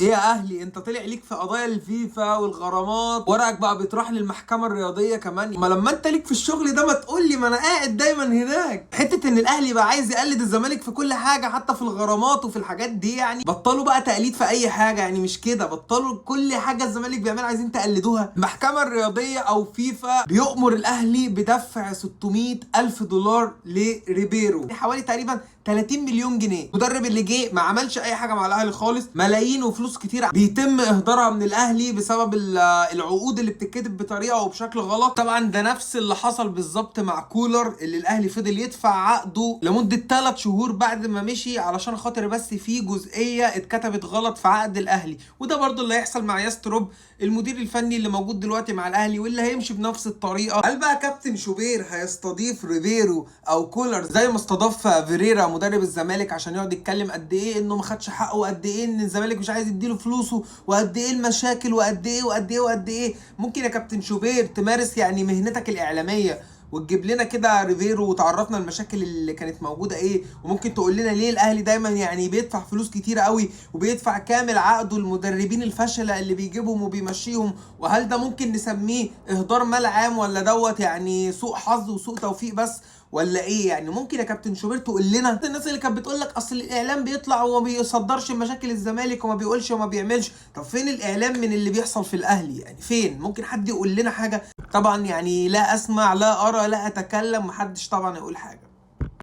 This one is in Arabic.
ايه يا اهلي، انت طلع ليك في قضايا الفيفا والغرامات، ورقك بقى بيتراح للمحكمه الرياضيه كمان؟ ما لما انت ليك في الشغل ده ما تقول لي، ما انا قاعد دايما هناك. حته ان الاهلي بقى عايز يقلد الزمالك في كل حاجه، حتى في الغرامات وفي الحاجات دي، يعني بطلوا بقى تقليد في اي حاجه، يعني مش كده، بطلوا كل حاجه الزمالك بيعملها عايزين تقلدوها. المحكمه الرياضيه او فيفا بيؤمر الاهلي بدفع 600 الف دولار لريبيرو، حوالي تقريبا 30 مليون جنيه. المدرب اللي جه ما عملش اي حاجه مع الاهلي خالص، ملايين وفلوس كتير بيتم اهدارها من الاهلي بسبب العقود اللي بتتكتب بطريقه وبشكل غلط. طبعا ده نفس اللي حصل بالظبط مع كولر، اللي الاهلي فضل يدفع عقده لمده 3 شهور بعد ما مشي، علشان خاطر بس في جزئيه اتكتبت غلط في عقد الاهلي. وده برضو اللي هيحصل مع ياستروب المدير الفني اللي موجود دلوقتي مع الاهلي، واللي هيمشي بنفس الطريقه. هل بقى كابتن شوبير هيستضيف ريبيرو او كولر زي ما استضاف فيريرا مدرب الزمالك عشان يقعد يتكلم قد ايه انه ما خدش حقه، وقد ايه ان الزمالك مش عايز يديله فلوسه، وقد ايه المشاكل، وقد ايه وقد ايه وقد ايه؟ ممكن يا كابتن شوبير تمارس يعني مهنتك الاعلاميه وتجيب لنا كده ريفيرو وتعرفنا المشاكل اللي كانت موجوده ايه؟ وممكن تقول لنا ليه الاهلي دايما يعني بيدفع فلوس كتيره قوي وبيدفع كامل عقده المدربين الفشله اللي بيجيبهم وبيمشيهم؟ وهل ده ممكن نسميه اهدار مال عام، ولا دوت يعني سوء حظ وسوء توفيق بس، ولا ايه؟ يعني ممكن يا كابتن شوبير تقول لنا. الناس اللي كانت بتقول لك اصل الاعلام بيطلع وما بيصدرش مشاكل الزمالك وما بيقولش وما بيعملش، طب فين الاعلام من اللي بيحصل في الاهلي؟ يعني فين؟ ممكن حد يقول لنا حاجه؟ طبعا يعني لا اسمع لا ارى لا اتكلم، محدش طبعا يقول حاجه.